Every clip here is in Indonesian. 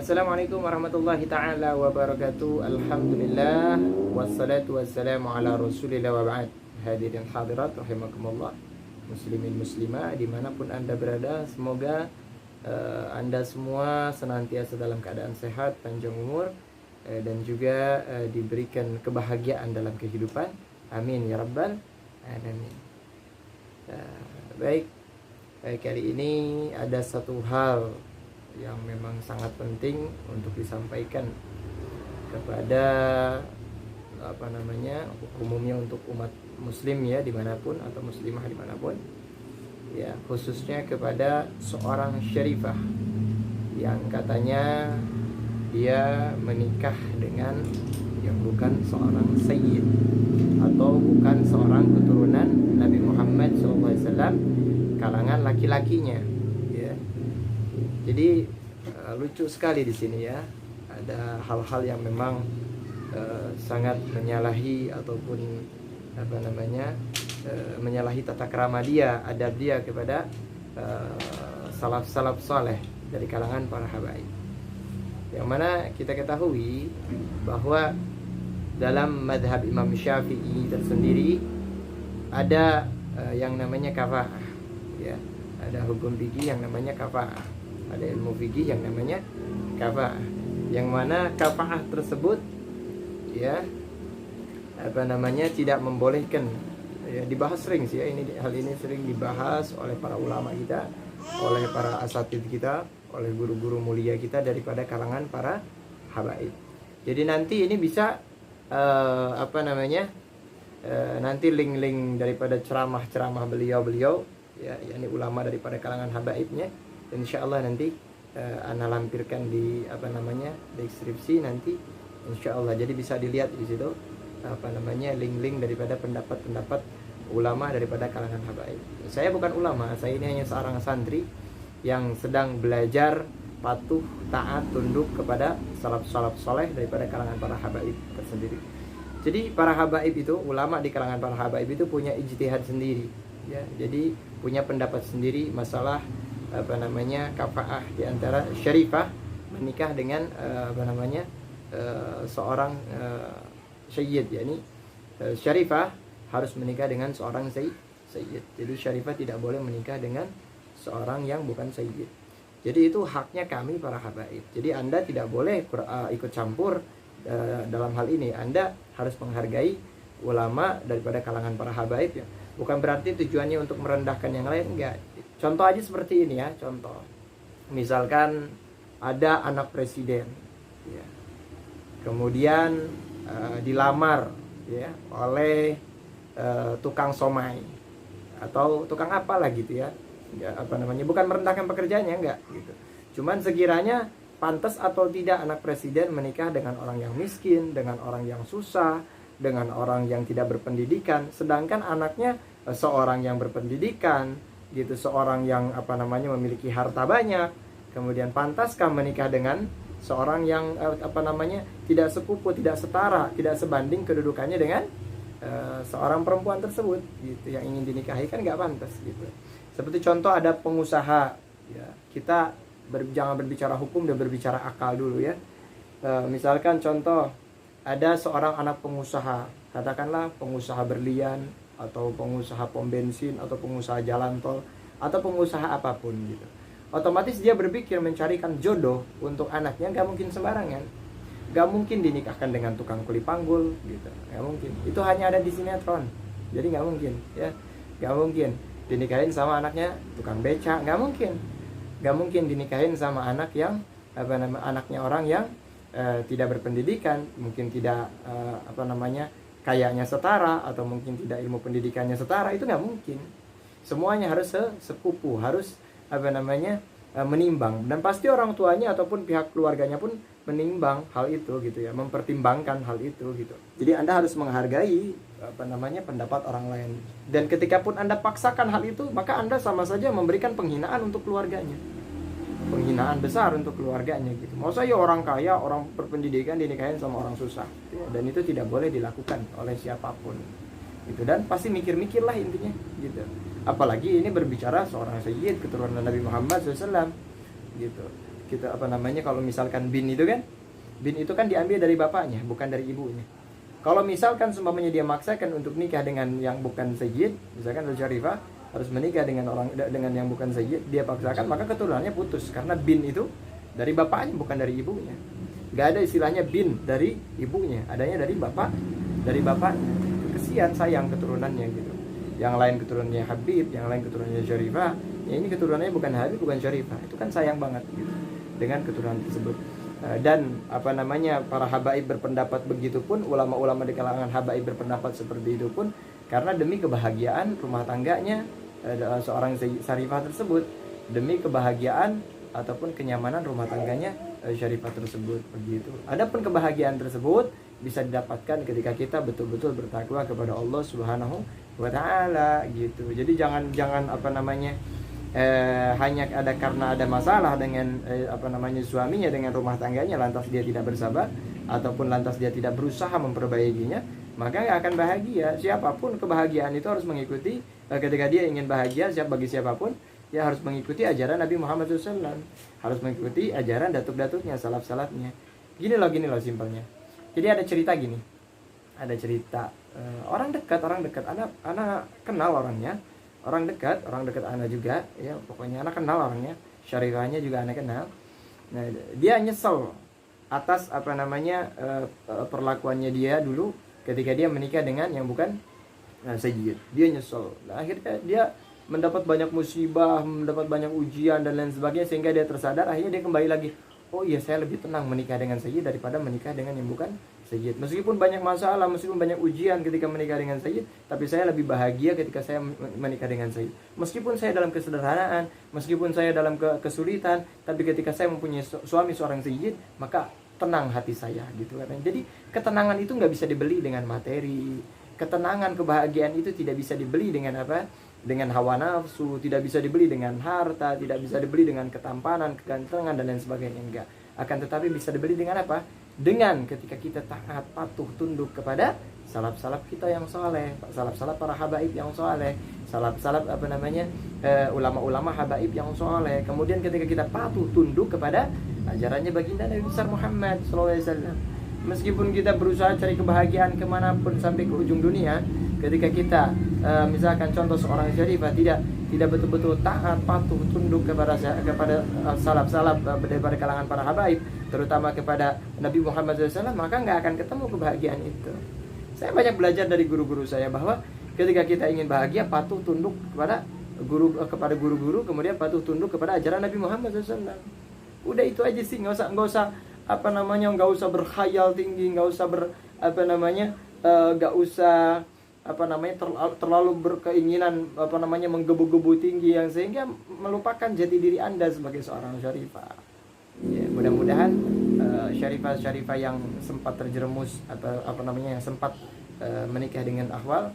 Assalamualaikum warahmatullahi ta'ala wabarakatuh. Alhamdulillah. Wassalatu wassalamu ala rasulillah wa ba'd. Hadirin hadirat rahimakumullah, muslimin muslimah dimanapun anda berada, semoga anda semua senantiasa dalam keadaan sehat, panjang umur, dan juga diberikan kebahagiaan dalam kehidupan. Amin ya rabbal alamin. Baik, kali ini ada satu hal yang memang sangat penting untuk disampaikan kepada umumnya untuk umat muslim ya, dimanapun, atau muslimah dimanapun ya, khususnya kepada seorang syarifah yang katanya dia menikah dengan yang bukan seorang sayyid atau bukan seorang keturunan Nabi Muhammad SAW, kalangan laki-lakinya ya. Jadi lucu sekali di sini ya, ada hal-hal yang memang sangat menyalahi ataupun menyalahi tata krama dia, adab dia kepada salaf-salaf saleh dari kalangan para habaib. Yang mana kita ketahui bahwa dalam madhab Imam Syafi'i tersendiri ada yang namanya kafa'ah ya, ada hukum fikih yang namanya kafa'ah, ada ilmu fikih yang namanya kafa'ah, yang mana kafa'ah tersebut ya tidak membolehkan ya, dibahas sering sih ya, hal ini sering dibahas oleh para ulama kita, oleh para asatidz kita, oleh guru-guru mulia kita daripada kalangan para habaib. Jadi nanti ini bisa nanti link-link daripada ceramah-ceramah beliau-beliau ya, yakni ulama daripada kalangan habaibnya, insyaallah nanti ana lampirkan di deskripsi nanti insyaallah. Jadi bisa dilihat di situ link-link daripada pendapat-pendapat ulama daripada kalangan habaib. Saya bukan ulama, saya ini hanya seorang santri yang sedang belajar patuh, taat, tunduk kepada salaf-salaf soleh daripada kalangan para habaib tersendiri. Jadi para habaib itu, ulama di kalangan para habaib itu punya ijtihad sendiri ya. Jadi punya pendapat sendiri masalah kafa'ah di antara syarifah menikah dengan seorang sayyid, yakni syarifah harus menikah dengan seorang sayyid. Jadi syarifah tidak boleh menikah dengan seorang yang bukan sayyid. Jadi itu haknya kami para habaib. Jadi Anda tidak boleh ikut campur dalam hal ini. Anda harus menghargai ulama daripada kalangan para habaib ya. Bukan berarti tujuannya untuk merendahkan yang lain, enggak. Contoh aja seperti ini ya, contoh. Misalkan ada anak presiden ya. Kemudian dilamar ya oleh tukang somai atau tukang apalah gitu ya. Bukan merendahkan pekerjaannya, enggak gitu. Cuman sekiranya pantas atau tidak anak presiden menikah dengan orang yang miskin, dengan orang yang susah, dengan orang yang tidak berpendidikan, sedangkan anaknya seorang yang berpendidikan gitu, seorang yang memiliki harta banyak. Kemudian pantaskah menikah dengan seorang yang tidak sepupu, tidak setara, tidak sebanding kedudukannya dengan seorang perempuan tersebut gitu yang ingin dinikahi? Kan nggak pantas gitu. Seperti contoh ada pengusaha ya, kita jangan berbicara hukum dan berbicara akal dulu ya. Misalkan contoh ada seorang anak pengusaha, katakanlah pengusaha berlian atau pengusaha pom bensin atau pengusaha jalan tol atau pengusaha apapun gitu. Otomatis dia berpikir mencarikan jodoh untuk anaknya, nggak mungkin sembarangan, nggak mungkin dinikahkan dengan tukang kuli panggul gitu, nggak mungkin. Itu hanya ada di sinetron, jadi nggak mungkin ya, nggak mungkin dinikahin sama anaknya tukang beca, nggak mungkin dinikahin sama anak yang anaknya orang yang tidak berpendidikan, mungkin tidak kayaknya setara, atau mungkin tidak ilmu pendidikannya setara. Itu nggak mungkin. Semuanya harus sepupu, harus menimbang, dan pasti orang tuanya ataupun pihak keluarganya pun menimbang hal itu gitu ya, mempertimbangkan hal itu gitu. Jadi Anda harus menghargai pendapat orang lain, dan ketika pun Anda paksakan hal itu, maka Anda sama saja memberikan penghinaan untuk keluarganya, penghinaan besar untuk keluarganya gitu. Masa ya orang kaya, orang berpendidikan dinikahin sama orang susah gitu ya. Dan itu tidak boleh dilakukan oleh siapapun gitu, dan pasti mikir-mikir lah intinya gitu. Apalagi ini berbicara seorang sayyid keturunan Nabi Muhammad SAW gitu. kita apa namanya, kalau misalkan bin itu kan diambil dari bapaknya, bukan dari ibunya. Kalau misalkan seumpamanya dia maksakan untuk nikah dengan yang bukan sayyid, misalkan syarifah harus menikah dengan yang bukan sayyid, dia paksakan, maka keturunannya putus, karena bin itu dari bapaknya, bukan dari ibunya. Gak ada istilahnya bin dari ibunya, adanya dari bapaknya. Kesian, sayang keturunannya gitu. Yang lain keturunannya Habib, yang lain keturunannya Syarifah, ya ini keturunannya bukan Habib, bukan Syarifah, itu kan sayang banget gitu dengan keturunan tersebut. Dan apa namanya, para habaib berpendapat begitu pun, ulama-ulama di kalangan habaib berpendapat seperti itu pun, karena demi kebahagiaan rumah tangganya seorang syarifah tersebut, demi kebahagiaan ataupun kenyamanan rumah tangganya syarifah tersebut, begitu. Adapun kebahagiaan tersebut bisa didapatkan ketika kita betul-betul bertakwa kepada Allah Subhanahu wa taala gitu. Jadi jangan apa namanya, hanya karena ada masalah dengan suaminya, dengan rumah tangganya, lantas dia tidak bersabar ataupun lantas dia tidak berusaha memperbaikinya, maka nggak akan bahagia. Siapapun, kebahagiaan itu harus mengikuti, ketika dia ingin bahagia, bagi siapapun, dia harus mengikuti ajaran Nabi Muhammad SAW, harus mengikuti ajaran datuk-datuknya, salaf-salafnya. Gini loh simpelnya. Jadi ada cerita gini, orang dekat, anak kenal orangnya, orang dekat anak juga, ya pokoknya anak kenal orangnya, syarifahnya juga anak kenal. Nah, dia nyesel atas perlakuannya dia dulu ketika dia menikah dengan yang bukan sayyid. Dia nyesel. Nah, akhirnya dia mendapat banyak musibah, mendapat banyak ujian dan lain sebagainya, sehingga dia tersadar, akhirnya dia kembali lagi, oh iya, saya lebih tenang menikah dengan sayyid daripada menikah dengan yang bukan sayyid. Meskipun banyak masalah, meskipun banyak ujian ketika menikah dengan sayyid, tapi saya lebih bahagia ketika saya menikah dengan sayyid. Meskipun saya dalam kesederhanaan, meskipun saya dalam kesulitan, tapi ketika saya mempunyai suami seorang sayyid, maka tenang hati saya, gitu katanya. Jadi ketenangan itu nggak bisa dibeli dengan materi. Ketenangan, kebahagiaan itu tidak bisa dibeli dengan apa? Dengan hawa nafsu, tidak bisa dibeli dengan harta, tidak bisa dibeli dengan ketampanan, kegantengan dan lain sebagainya, enggak. Akan tetapi bisa dibeli dengan apa? Dengan ketika kita taat, patuh, tunduk kepada salaf-salaf kita yang soleh, salaf-salaf para habaib yang soleh, salaf-salaf ulama-ulama habaib yang soleh. Kemudian ketika kita patuh, tunduk kepada ajarannya baginda Nabi besar Muhammad SAW, meskipun kita berusaha cari kebahagiaan kemanapun sampai ke ujung dunia, ketika kita misalkan contoh seorang syarifah tidak betul-betul taat, patuh, tunduk kepada salaf-salaf daripada kalangan para habaib, terutama kepada Nabi Muhammad SAW, maka nggak akan ketemu kebahagiaan itu. Saya banyak belajar dari guru-guru saya bahwa ketika kita ingin bahagia, patuh, tunduk kepada guru-guru, kemudian patuh, tunduk kepada ajaran Nabi Muhammad SAW. Udah itu aja sih, nggak usah berkhayal tinggi, nggak usah terlalu berkeinginan menggebu-gebu tinggi yang sehingga melupakan jati diri Anda sebagai seorang syarifah. Ya, mudah-mudahan syarifah yang sempat terjerumus atau yang sempat menikah dengan akhwal,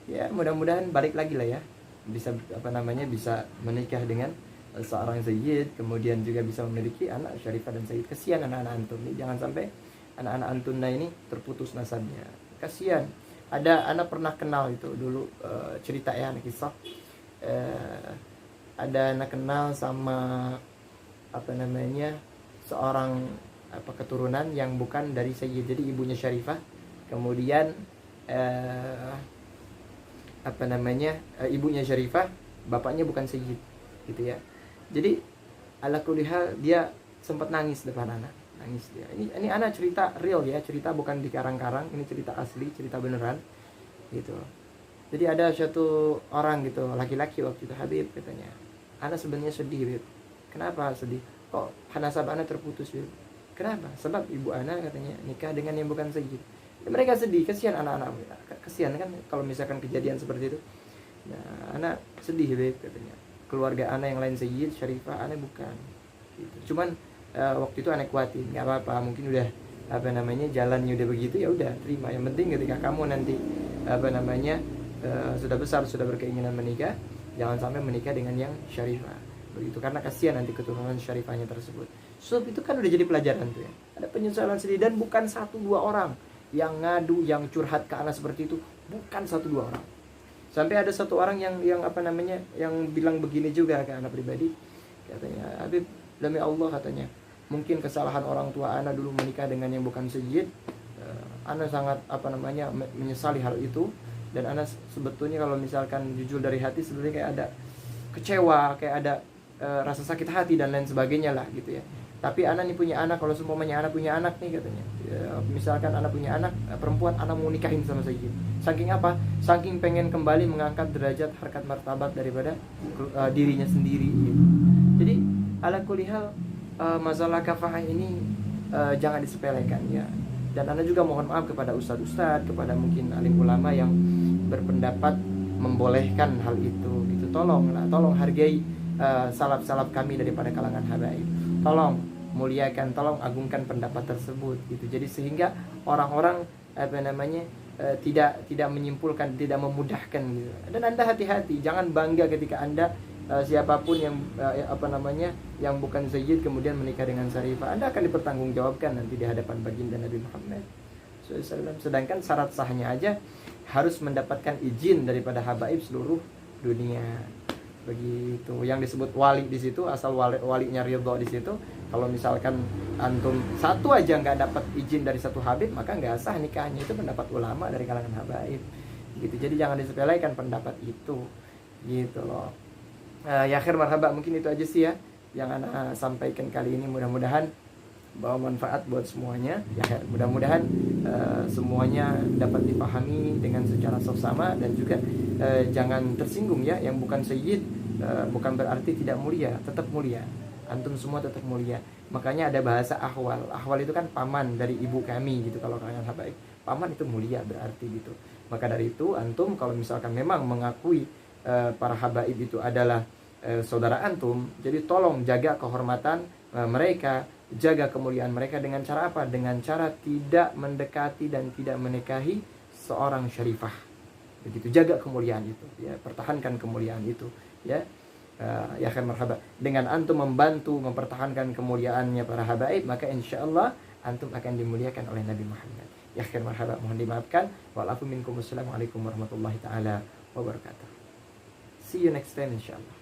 ya mudah-mudahan balik lagi lah ya, bisa bisa menikah dengan seorang sayyid, kemudian juga bisa memiliki anak syarifah dan sayyid. Kasihan anak-anak antum nih, jangan sampai anak-anak antunna ini terputus nasabnya. Kasihan. Ada anak pernah kenal itu dulu, cerita ya, anak kisah. Ada anak kenal sama seorang keturunan yang bukan dari sayyid, jadi ibunya syarifah. Kemudian ibunya syarifah, bapaknya bukan sayyid, gitu ya. Jadi ala kulli hal dia sempat nangis depan anak. Nangis dia. Ini anak cerita real ya, cerita bukan dikarang-karang, ini cerita asli, cerita beneran gitu. Jadi ada suatu orang gitu, laki-laki waktu itu, Habib katanya, anak sebenarnya sedih, Habib. Kenapa sedih? Kok nasab anak terputus, Habib? Kenapa? Sebab ibu anak katanya nikah dengan yang bukan sayyid. Ya, mereka sedih, kasihan anak-anak, kasihan kan kalau misalkan kejadian seperti itu. Nah, anak sedih, Habib katanya. Keluarga anak yang lain sayyid, syarifah, anak bukan gitu. Cuman waktu itu anak kuatin, nggak apa-apa, mungkin udah jalannya udah begitu, ya udah terima. Yang penting ketika kamu nanti sudah besar, sudah berkeinginan menikah, jangan sampai menikah dengan yang syarifah begitu, karena kasihan nanti keturunan syarifahnya tersebut. Sebab itu kan udah jadi pelajaran tuh ya, ada penyesalan sedih, dan bukan 1-2 orang yang ngadu, yang curhat ke anak seperti itu, bukan 1-2 orang. Sampai ada satu orang yang bilang begini juga ke anak pribadi, katanya, Habib, demi Allah katanya, mungkin kesalahan orang tua ana dulu menikah dengan yang bukan sayyid. Ana sangat menyesali hal itu, dan ana sebetulnya kalau misalkan jujur dari hati sebenarnya kayak ada kecewa, kayak ada rasa sakit hati dan lain sebagainya lah gitu ya. Tapi ana nih punya anak, kalau seumpamanya ana punya anak nih katanya, misalkan ana punya anak perempuan, ana mau nikahin sama sayyid. Saking apa? Saking pengen kembali mengangkat derajat harkat martabat daripada dirinya sendiri gitu. Jadi ala kulli hal, masalah kafah ini jangan disepelekan ya. Dan ana juga mohon maaf kepada ustadz-ustadz, kepada mungkin alim ulama yang berpendapat membolehkan hal itu gitu. Tolong hargai salaf-salaf kami daripada kalangan habaib. Tolong muliakan, tolong agungkan pendapat tersebut gitu. Jadi sehingga orang-orang tidak menyimpulkan, tidak memudahkan gitu. Dan Anda hati-hati, jangan bangga ketika Anda siapapun yang yang bukan sayyid kemudian menikah dengan syarifah. Anda akan dipertanggungjawabkan nanti di hadapan baginda Nabi Muhammad SAW. Sedangkan syarat sahnya aja harus mendapatkan izin daripada habaib seluruh dunia. Begitu. Yang disebut wali di situ, asal walinya ridho di situ. Kalau misalkan antum satu aja nggak dapat izin dari satu habib, maka nggak sah nikahnya. Itu pendapat ulama dari kalangan habaib. Gitu. Jadi jangan disepelekan pendapat itu. Gitu loh. Ya akhir marhaba, mungkin itu aja sih ya yang ana sampaikan kali ini. Mudah-mudahan bawa manfaat buat semuanya ya. Mudah-mudahan semuanya dapat dipahami dengan secara seksama, dan juga jangan tersinggung ya. Yang bukan sayyid bukan berarti tidak mulia, tetap mulia. Antum semua tetap mulia. Makanya ada bahasa ahwal. Ahwal itu kan paman dari ibu kami gitu kalau kalian habaib. Paman itu mulia berarti gitu. Maka dari itu antum kalau misalkan memang mengakui para habaib itu adalah saudara antum, jadi tolong jaga kehormatan mereka, jaga kemuliaan mereka dengan cara apa? Dengan cara tidak mendekati dan tidak menikahi seorang syarifah. Begitu, jaga kemuliaan itu ya, pertahankan kemuliaan itu ya. Ya kan marhaba, dengan antum membantu mempertahankan kemuliaannya para habaib, maka insyaallah antum akan dimuliakan oleh Nabi Muhammad. Ya kan marhaba, mohon dimaafkan. Wa'alafu minkum, wassalamualaikum warahmatullahi taala wabarakatuh. See you next time insyaallah.